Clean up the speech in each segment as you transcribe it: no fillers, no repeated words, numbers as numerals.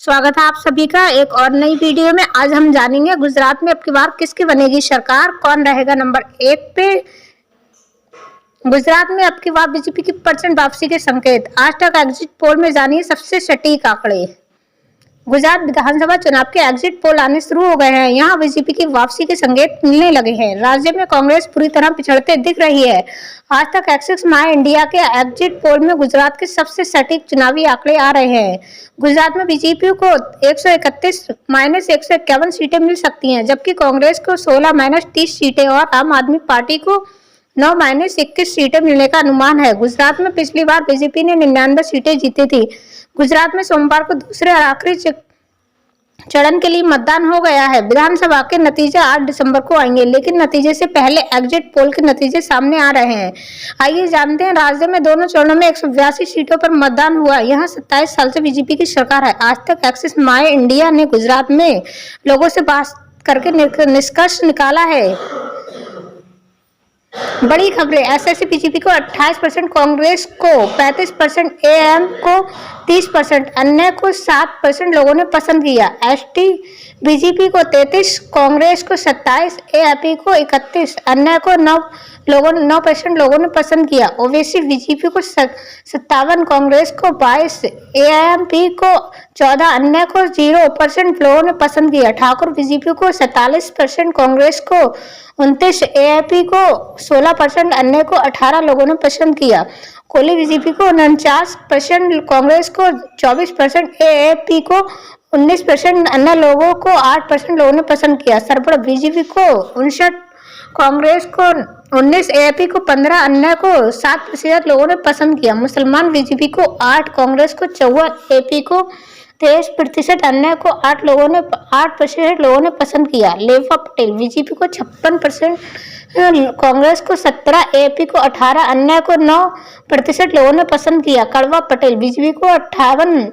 स्वागत है आप सभी का एक और नई वीडियो में। आज हम जानेंगे गुजरात में अब की बार किसकी बनेगी सरकार, कौन रहेगा नंबर 1 पे। गुजरात में अब की बार बीजेपी की परसेंट वापसी के संकेत। आज तक एग्जिट पोल में जानिए सबसे सटीक आंकड़े। गुजरात विधानसभा चुनाव के एग्जिट पोल आने शुरू हो गए हैं। यहाँ बीजेपी की वापसी के संकेत मिलने लगे हैं। राज्य में कांग्रेस पूरी तरह पिछड़ते दिख रही है। आज तक एक्सिस माई इंडिया के एग्जिट पोल में गुजरात के सबसे सटीक चुनावी आंकड़े आ रहे हैं। गुजरात में बीजेपी को 131 - 151 सीटें मिल सकती हैं, जबकि कांग्रेस को 16 - 30 सीटें और आम आदमी पार्टी को 9 - 21 सीटें मिलने का अनुमान है। गुजरात में पिछली बार बीजेपी ने 99 सीटें जीती थी। गुजरात में सोमवार को दूसरे और आखिरी चरण के लिए मतदान हो गया है। विधानसभा के नतीजे 8 दिसंबर को आएंगे, लेकिन नतीजे से पहले एग्जिट पोल के नतीजे सामने आ रहे हैं। आइए जानते हैं। राज्य में दोनों चरणों में 182 सीटों पर मतदान हुआ। यहाँ 27 साल से बीजेपी की सरकार है। आज तक एक्सिस माई इंडिया ने गुजरात में लोगों से बात करके निष्कर्ष निकाला है। बड़ी खबरें। एसएससी बीजेपी को 28%, कांग्रेस को 35%, एएम को 30%, अन्य को 7% लोगों ने पसंद किया। एसटी बीजेपी को 33%, कांग्रेस को 27%, एएपी को 31%, अन्य को 9% लोगों ने पसंद किया। ओवैसी बीजेपी को 57%, कांग्रेस को 22%, एएमपी को 14%, अन्य को 0% लोगों ने पसंद किया। ठाकुर बीजेपी को 47%, कांग्रेस को 29%, एएपी को 16%, अन्य को 18% लोगों ने पसंद किया। कोहली बीजेपी को 49%, कांग्रेस को 24%, एएपी को 19%, अन्य लोगों को 8% लोगों ने पसंद किया। सरपड़ बीजेपी को 59%, कांग्रेस को 19%, एएपी को 15%, अन्य को 7% लोगों ने पसंद किया। मुसलमान बीजेपी को 8%, कांग्रेस को 54%, एपी को 23%, अन्य को 8% लोगों ने पसंद किया। लेवा पटेल बीजेपी को 56%, कांग्रेस को 17%, एपी को 18%, अन्य को 9% लोगों ने पसंद किया। कड़वा पटेल बीजेपी को 58%,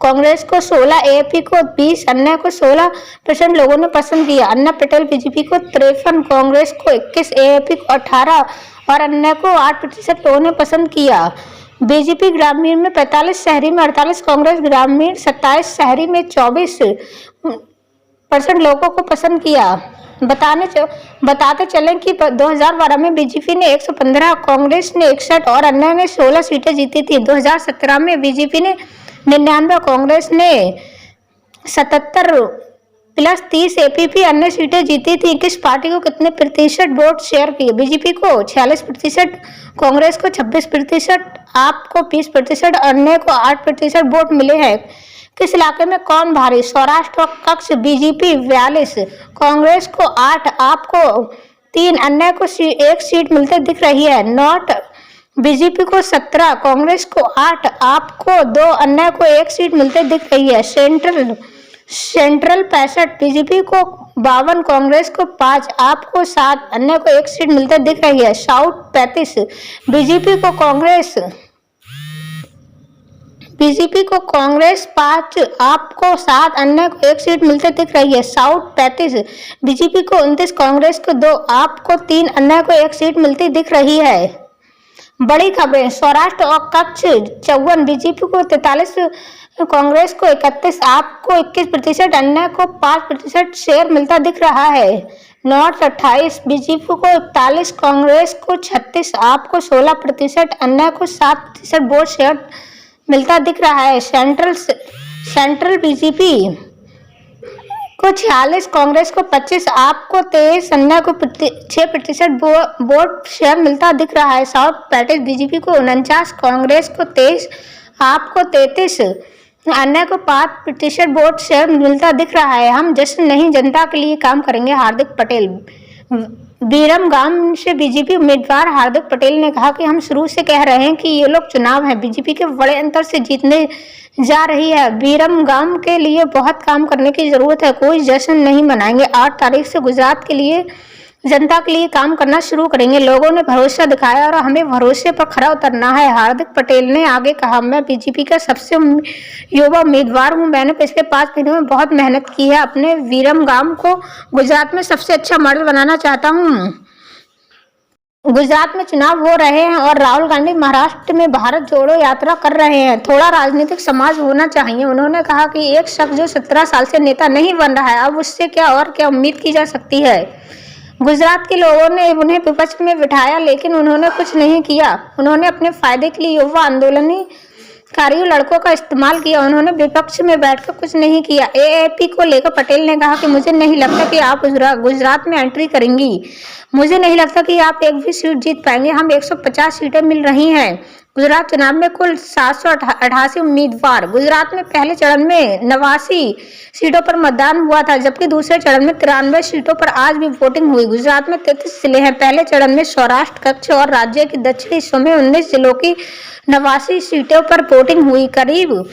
कांग्रेस को 16%, एपी को 20%, अन्य को 16% लोगों ने पसंद किया। अन्ना पटेल बीजेपी को 53%, कांग्रेस को 21%, एपी को 18% और अन्य को 8% लोगों ने पसंद किया। बीजेपी ग्रामीण में 45%, शहरी में 48%, कांग्रेस ग्रामीण 27%, शहरी में 24% लोगों को पसंद किया। बताते चलें कि 2012 में बीजेपी ने 115, कांग्रेस ने 61 और अन्य ने 16 सीटें जीती थी। 2017 में बीजेपी ने 99, कांग्रेस ने 77 + 30, एपीपी अन्य सीटें जीती थी। किस पार्टी को कितने प्रतिशत वोट शेयर किए? बीजेपी को 46%, कांग्रेस को 26%, आप को 20%, अन्य को 8% वोट मिले हैं। किस इलाके में कौन भारी? सौराष्ट्र कक्ष बीजेपी 42, कांग्रेस को 8, आप को 3, अन्य को 1 सीट मिलते दिख रही है। नॉर्थ बीजेपी को 17, कांग्रेस को 8, आप को 2, अन्य को 1 सीट मिलते दिख रही है। सेंट्रल 65, बीजेपी को 52, कांग्रेस को 5, आप को 7, अन्य को 1 सीट मिलते दिख रही है। साउथ 35, बीजेपी को कांग्रेस 5, आप को 7, अन्य को 1 सीट मिलते दिख रही है। साउथ 35, बीजेपी को 29, कांग्रेस को 2, आप को 3, अन्य को 1 सीट मिलती दिख रही है। बड़ी खबरें। सौराष्ट्र और कक्ष 54, बीजेपी को 43, कांग्रेस को 31, आप को 21%, अन्य को 5% शेयर मिलता दिख रहा है। नॉर्थ 28, बीजेपी को 41, कांग्रेस को 36, आप को 16%, अन्य को 7% वोट शेयर मिलता दिख रहा है। सेंट्रल बीजेपी को 46, कांग्रेस को 25, आप को 23, अन्य को 6% वोट शेयर मिलता दिख रहा है। साउथ 35, बीजेपी को 49, कांग्रेस को 23, आप को 33, अन्य को 5% वोट शेयर मिलता दिख रहा है। हम जश्न नहीं, जनता के लिए काम करेंगे। हार्दिक पटेल बीरमगाम से बीजेपी उम्मीदवार हार्दिक पटेल ने कहा कि हम शुरू से कह रहे हैं कि ये लोग चुनाव है, बीजेपी के बड़े अंतर से जीतने जा रही है। बीरमगाम के लिए बहुत काम करने की जरूरत है, कोई जश्न नहीं मनाएंगे। 8 तारीख से गुजरात के लिए, जनता के लिए काम करना शुरू करेंगे। लोगों ने भरोसा दिखाया और हमें भरोसे पर खरा उतरना है। हार्दिक पटेल ने आगे कहा, मैं बीजेपी का सबसे युवा उम्मीदवार हूं। मैंने पिछले 5 महीनों में बहुत मेहनत की है। अपने बीरमगाम को गुजरात में सबसे अच्छा मॉडल बनाना चाहता हूं। गुजरात में चुनाव हो रहे हैं और राहुल गांधी महाराष्ट्र में भारत जोड़ो यात्रा कर रहे हैं। थोड़ा राजनीतिक समाज होना चाहिए। उन्होंने कहा कि एक शख्स जो 17 साल से नेता नहीं बन रहा है, अब उससे क्या उम्मीद की जा सकती है। गुजरात के लोगों ने उन्हें विपक्ष में बिठाया, लेकिन उन्होंने कुछ नहीं किया। उन्होंने अपने फायदे के लिए युवा आंदोलनकारियों लड़कों का इस्तेमाल किया। उन्होंने विपक्ष में बैठकर कुछ नहीं किया। एएपी को लेकर पटेल ने कहा कि मुझे नहीं लगता कि आप गुजरात में एंट्री करेंगी। मुझे नहीं लगता कि आप एक भी सीट जीत पाएंगे। हम 150 सीटें मिल रही हैं। गुजरात चुनाव में कुल 788 उम्मीदवार। गुजरात में पहले चरण में 89 सीटों पर मतदान हुआ था, जबकि दूसरे चरण में 93 सीटों पर आज भी वोटिंग हुई। गुजरात में 33 जिले हैं। पहले चरण में सौराष्ट्र, कच्छ और राज्य के दक्षिणी हिस्सों में 19 जिलों की 89 सीटों पर वोटिंग हुई। करीब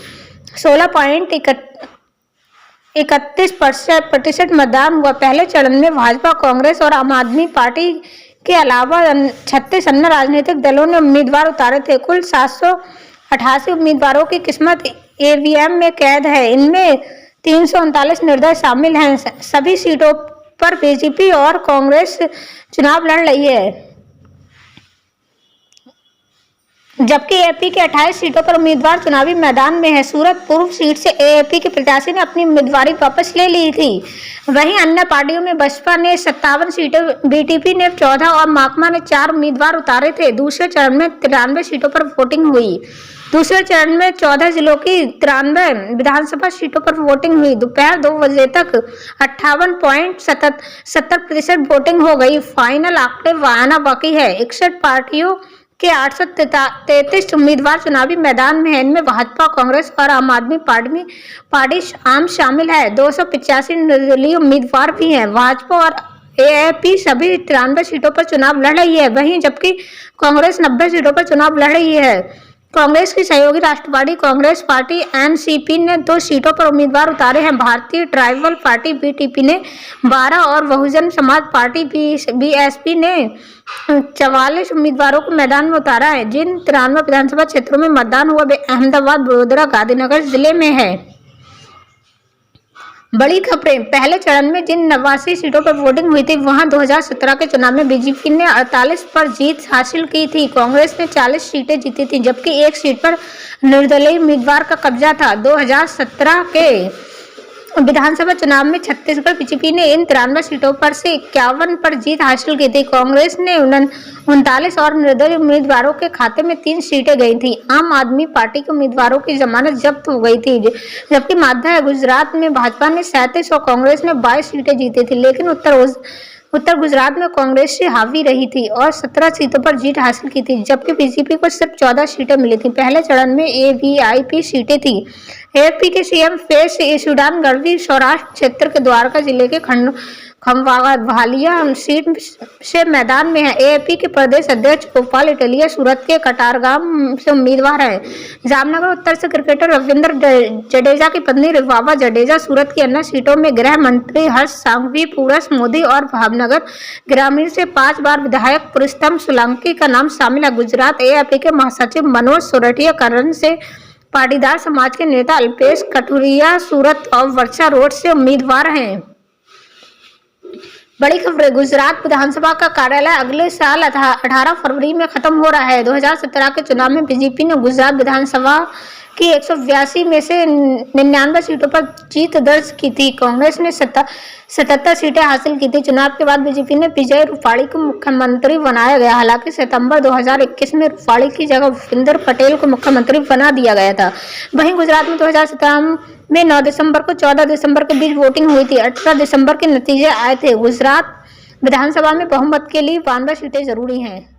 16.31% मतदान हुआ। पहले चरण में भाजपा, कांग्रेस और आम आदमी पार्टी के अलावा 36 अन्य राजनीतिक दलों ने उम्मीदवार उतारे थे। कुल 788 उम्मीदवारों की किस्मत ईवीएम में कैद है। इनमें 339 निर्दलीय शामिल हैं। सभी सीटों पर बीजेपी और कांग्रेस चुनाव लड़ रही है, जबकि एपी के 28 सीटों पर उम्मीदवार चुनावी मैदान में है। सूरत पूर्व सीट से एपी के प्रत्याशी ने अपनी उम्मीदवारी वापस ले ली थी। वहीं अन्य पार्टियों में बसपा ने 57 सीटें, बीटीपी ने 14 और माकपा ने 4 उम्मीदवार उतारे थे। दूसरे चरण में 93 सीटों पर वोटिंग हुई। दूसरे चरण में 14 जिलों की 93 विधानसभा सीटों पर वोटिंग हुई। दोपहर 2 बजे तक 58.70% वोटिंग हो गई। फाइनल आंकड़े आना बाकी है। 61 पार्टियों के 833 उम्मीदवार चुनावी मैदान में हैं। इनमें भाजपा, कांग्रेस और आम आदमी पार्टी आम शामिल है। 285 निर्दलीय उम्मीदवार भी हैं। भाजपा और एएपी सभी 93 सीटों पर चुनाव लड़ रही है, वहीं जबकि कांग्रेस 90 सीटों पर चुनाव लड़ रही है। कांग्रेस की सहयोगी राष्ट्रवादी कांग्रेस पार्टी एनसीपी ने 2 सीटों पर उम्मीदवार उतारे हैं। भारतीय ट्राइबल पार्टी बीटीपी ने 12 और बहुजन समाज पार्टी बीएसपी ने 44 उम्मीदवारों को मैदान में उतारा है। जिन 93 विधानसभा क्षेत्रों में मतदान हुआ वे अहमदाबाद, बड़ोदरा, गांधीनगर जिले में है। बड़ी खबरें। पहले चरण में जिन 89 सीटों पर वोटिंग हुई थी, वहां 2017 के चुनाव में बीजेपी ने 48 पर जीत हासिल की थी। कांग्रेस ने 40 सीटें जीती थी, जबकि एक सीट पर निर्दलीय उम्मीदवार का कब्जा था। 2017 के विधानसभा चुनाव में छत्तीसगढ़ बीजेपी ने इन 93 सीटों पर से 51 पर जीत हासिल की थी। कांग्रेस ने 39 और निर्दलीय उम्मीदवारों के खाते में 3 सीटें गई थी। आम आदमी पार्टी के उम्मीदवारों की जमानत जब्त हो गई थी, जबकि मध्य गुजरात में भाजपा ने 37 और कांग्रेस ने 22 सीटें जीती थी, लेकिन उत्तर गुजरात में कांग्रेस से हावी रही थी और 17 सीटों पर जीत हासिल की थी, जबकि बीजेपी को सिर्फ 14 सीटें मिली थी। पहले चरण में एवीआईपी सीटें थी। एएपी के सीएम फेस ईशुदान गढ़वी सौराष्ट्र क्षेत्र के द्वारका जिले के खंभालिया सीट से मैदान में है। एएपी के प्रदेश अध्यक्ष गोपाल इटलिया सूरत के कटारगाम से उम्मीदवार है। जामनगर उत्तर से क्रिकेटर रविंद्र जडेजा की पत्नी रिवाबा जडेजा, सूरत की अन्य सीटों में गृह मंत्री हर्ष सांघवी, पूरस मोदी और भावनगर ग्रामीण से 5 बार विधायक पुरुषोत्तम सोलंकी का नाम शामिल है। गुजरात एएपी के महासचिव मनोज सोरठिया करण से पाटीदार समाज के नेता अल्पेश कठुरिया सूरत और वर्षा रोड से उम्मीदवार हैं। बड़ी खबर। गुजरात विधानसभा का कार्यालय अगले साल 18 फरवरी में खत्म हो रहा है। 2017 के चुनाव में बीजेपी ने गुजरात विधानसभा की 182 में से 99 सीटों पर जीत दर्ज की थी। कांग्रेस ने 77 सीटें हासिल की थी। चुनाव के बाद बीजेपी ने विजय रूपाणी को मुख्यमंत्री बनाया गया। हालांकि सितंबर 2021 में रूपाणी की जगह भूपेंद्र पटेल को मुख्यमंत्री बना दिया गया था। वहीं गुजरात में 2017 में 9 दिसंबर को 14 दिसंबर के बीच वोटिंग हुई थी। 18 दिसंबर के नतीजे आए थे। गुजरात विधानसभा में बहुमत के लिए 92 सीटें जरूरी हैं।